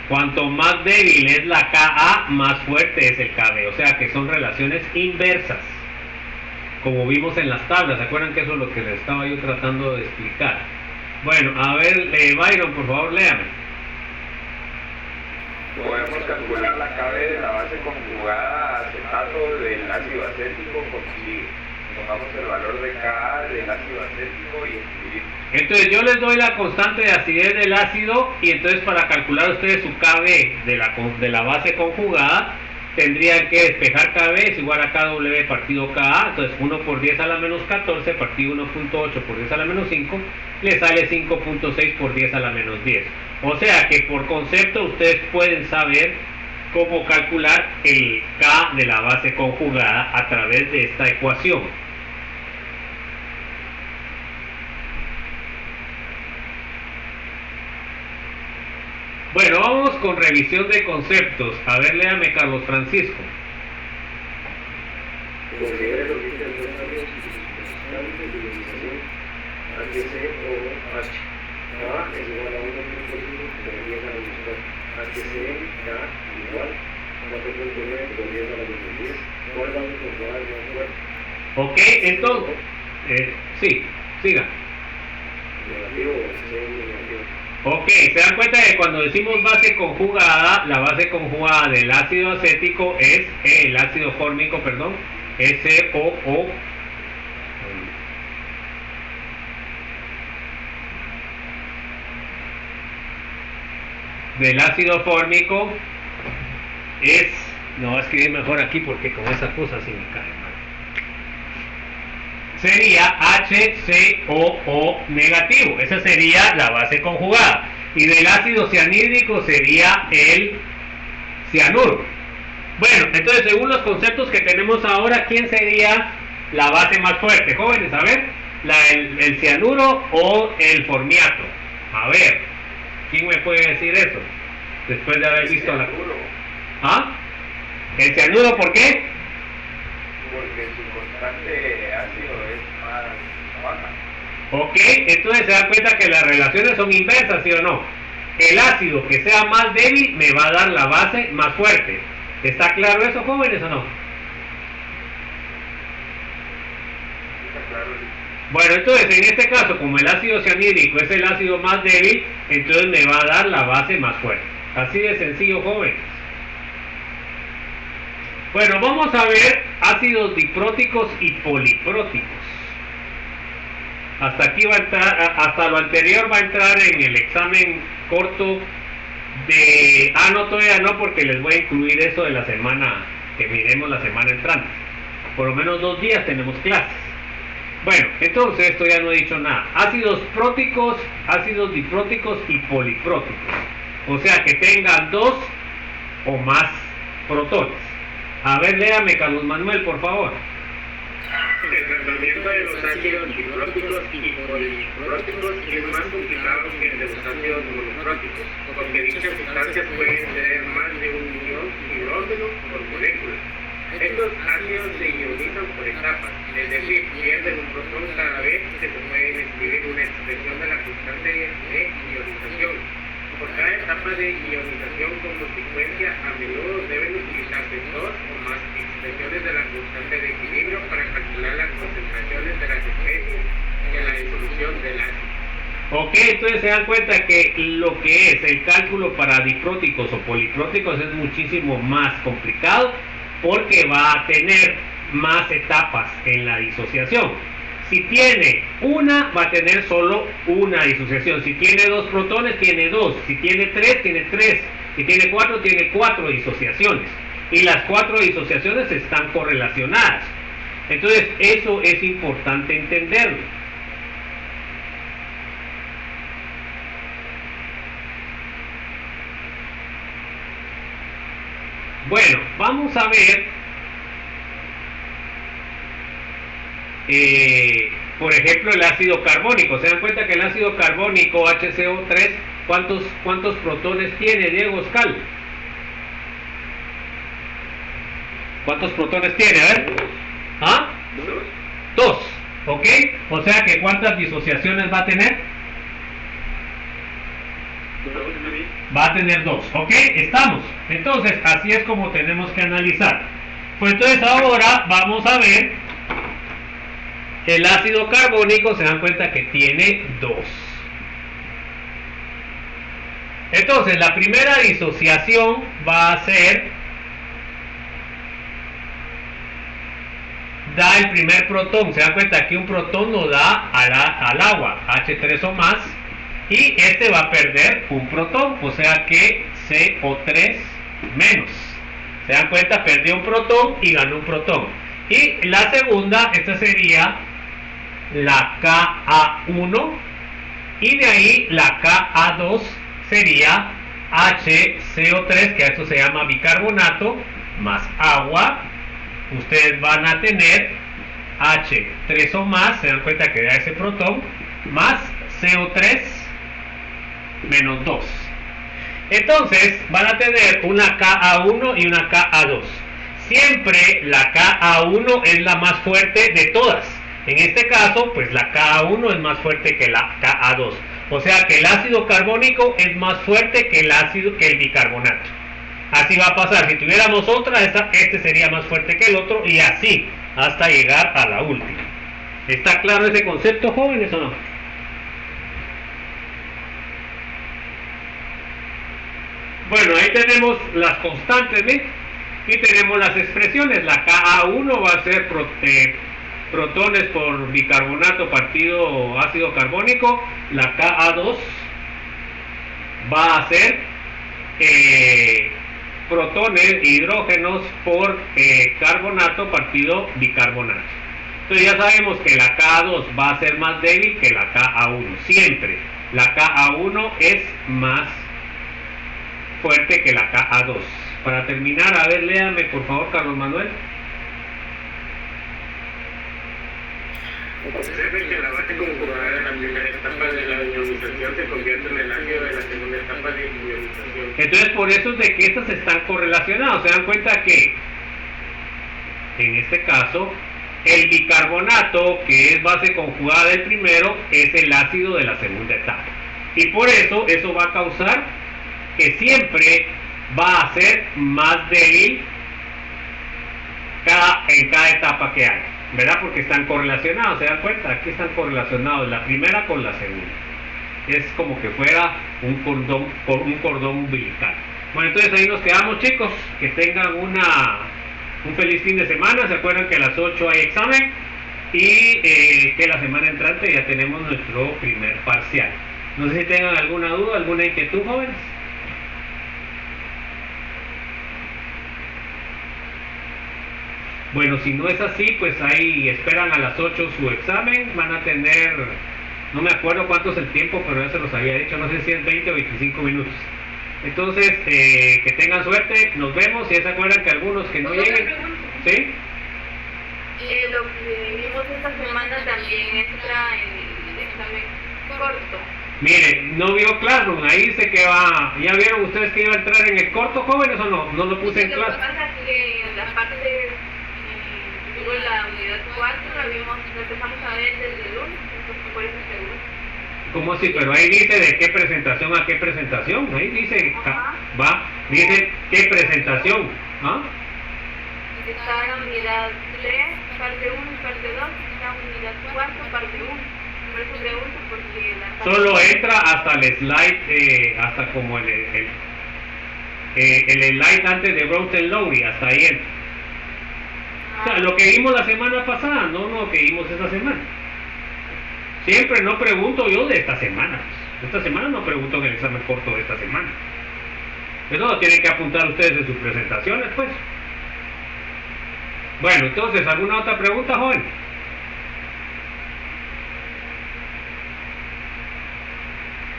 Cuanto más débil es la Ka, más fuerte es el Kb, o sea que son relaciones inversas, como vimos en las tablas. ¿Se acuerdan que eso es lo que les estaba yo tratando de explicar? Bueno, a ver, Byron, por favor, léame. Podemos calcular la Kb de la base conjugada a acetato del ácido acético con si tomamos el valor de Ka del ácido acético y escribimos. Entonces yo les doy la constante de acidez del ácido, y entonces para calcular ustedes su Kb de la base conjugada tendrían que despejar Kb es igual a Kw partido Ka. Entonces 1 por 10 a la menos 14 partido 1.8 por 10 a la menos 5 le sale 5.6 por 10 a la menos 10. O sea que por concepto ustedes pueden saber cómo calcular el K de la base conjugada a través de esta ecuación. Bueno, vamos con revisión de conceptos. A ver, léame Carlos Francisco. Considera los límites de ácidos y sus constantes de ionización HCOH. K es igual a 1.5 por 10 a la menos 4. HCK igual a 4.9 por 10 a la menos 10. ¿Cuál vamos a conjugar más fuerte? Ok, entonces, sí, siga. Negativo o negativo. Ok, se dan cuenta que cuando decimos base conjugada, la base conjugada del ácido acético es el ácido fórmico, perdón, SOO. del ácido fórmico es, no voy a escribir mejor aquí porque con esa cosa sí me cae mal, sería HCOO negativo, esa sería la base conjugada, y del ácido cianhídrico sería el cianuro. Bueno, entonces según los conceptos que tenemos ahora, ¿quién sería la base más fuerte, jóvenes? A ver, el cianuro o el formiato. A ver, ¿quién me puede decir eso? Después de haber visto la... ¿Ah? ¿El cianuro por qué? Porque su constante ácido es más baja. Ok, entonces se dan cuenta que las relaciones son inversas, ¿sí o no? El ácido que sea más débil me va a dar la base más fuerte. ¿Está claro eso, jóvenes, o no? Está claro. Bueno, entonces en este caso, como el ácido cianhídrico es el ácido más débil, entonces me va a dar la base más fuerte. Así de sencillo, jóvenes. Bueno, vamos a ver ácidos dipróticos y polipróticos. Hasta aquí va a entrar, hasta lo anterior va a entrar en el examen corto de... Ah, no, todavía no, porque les voy a incluir eso de la semana que miremos la semana entrante. Por lo menos 2 días tenemos clases. Bueno, entonces esto ya no he dicho nada. Ácidos próticos, ácidos dipróticos y polipróticos. O sea, que tengan 2 o más protones. A ver, léame, Carlos Manuel, por favor. El tratamiento de los ácidos dipróticos y polipróticos es más complicado que el de los ácidos monopróticos, porque dichas sustancias pueden tener más de un ion hidrógeno por molécula. Estos ácidos se ionizan por etapas, es decir, pierden un protón cada vez que se pueden escribir una expresión de la constante de ionización. Por cada etapa de ionización como secuencia, a menudo deben utilizarse 2 o más expresiones de la constante de equilibrio para calcular las concentraciones de las especies en la disolución del ácido. Ok, entonces se dan cuenta que lo que es el cálculo para dipróticos o polipróticos es muchísimo más complicado porque va a tener más etapas en la disociación. Si tiene una, va a tener solo una disociación. Si tiene 2 protones, tiene 2. Si tiene 3, tiene 3. Si tiene 4, tiene 4 disociaciones. Y las 4 disociaciones están correlacionadas. Entonces, eso es importante entenderlo. Bueno, vamos a ver, por ejemplo, el ácido carbónico. Se dan cuenta que el ácido carbónico HCO3, ¿cuántos protones tiene, Diego Oscal? ¿Cuántos protones tiene? A ver. ¿Ah? 2. ¿Ok? O sea que ¿cuántas disociaciones va a tener? Va a tener 2, ¿ok? Estamos. Entonces, así es como tenemos que analizar. Pues entonces ahora vamos a ver el ácido carbónico. Se dan cuenta que tiene 2. Entonces, la primera disociación va a ser, da el primer protón. Se dan cuenta que un protón no da al agua, H3 o más. Y este va a perder un protón, o sea que CO3 menos. Se dan cuenta, perdió un protón y ganó un protón. Y la segunda, esta sería la Ka1, y de ahí la Ka2 sería HCO3, que a esto se llama bicarbonato, más agua. Ustedes van a tener H3 o más, se dan cuenta que da ese protón, más CO3 menos 2. Entonces van a tener una Ka1 y una Ka2. Siempre la Ka1 es la más fuerte de todas. En este caso, pues la Ka1 es más fuerte que la Ka2. O sea que el ácido carbónico es más fuerte que el bicarbonato. Así va a pasar. Si tuviéramos otra, este sería más fuerte que el otro, y así hasta llegar a la última. ¿Está claro ese concepto, jóvenes, o no? Bueno, ahí tenemos las constantes, ¿ves? Y tenemos las expresiones. La Ka1 va a ser protones por bicarbonato partido ácido carbónico. La Ka2 va a ser protones, hidrógenos por carbonato partido bicarbonato. Entonces ya sabemos que la Ka2 va a ser más débil que la Ka1. Siempre la Ka1 es más fuerte que la Ka2. Para terminar, a ver, léame por favor, Carlos Manuel. Observe que la base conjugada en la primera etapa de la ionización se convierte en el ácido de la segunda etapa de ionización. Entonces, por eso es de que estas están correlacionadas. Se dan cuenta que, en este caso, el bicarbonato, que es base conjugada del primero, es el ácido de la segunda etapa. Y por eso va a causar que siempre va a ser más débil en cada etapa que hay, ¿verdad? Porque están correlacionados, ¿se dan cuenta? Aquí están correlacionados la primera con la segunda. Es como que fuera un cordón umbilical. Bueno, entonces ahí nos quedamos, chicos. Que tengan un feliz fin de semana. Se acuerdan que a las 8 hay examen y que la semana entrante ya tenemos nuestro primer parcial. No sé si tengan alguna duda, alguna inquietud, jóvenes. Bueno, si no es así, pues ahí esperan a las 8 su examen. Van a tener, no me acuerdo cuánto es el tiempo, pero ya se los había dicho, no sé si es 20 o 25 minutos. Entonces, que tengan suerte, nos vemos. Y ya se acuerdan que algunos que no lleguen, ¿sí? Lo que vimos esta semana también entra en el examen corto. Mire, no vio Classroom, ahí dice que va. ¿Ya vieron ustedes que iba a entrar en el corto, jóvenes, o no? No lo puse en clase. Lo que pasa es que en la parte la unidad 4 la empezamos a ver desde el 1, entonces por eso seguro. ¿Cómo así? Pero ahí dice de qué presentación a qué presentación. Ahí dice, dice qué presentación. ¿Ah? Está la unidad 3, parte 1 y parte 2, está la unidad 4, parte 1. Por eso pregunto, porque la parte solo entra hasta el slide, hasta como el slide antes de Broughton Lowry, hasta ahí entra. O sea, lo que vimos la semana pasada, no lo que vimos esta semana. Siempre no pregunto yo de esta semana. Esta semana no pregunto en el examen corto de esta semana. Eso lo tienen que apuntar ustedes en sus presentaciones, pues. Bueno, entonces, ¿alguna otra pregunta, joven?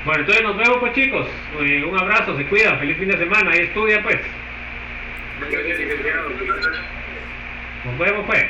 Bueno, entonces nos vemos, pues, chicos. Un abrazo, se cuidan, feliz fin de semana. Ahí estudia, pues. Gracias, licenciado. Nos vemos, pues.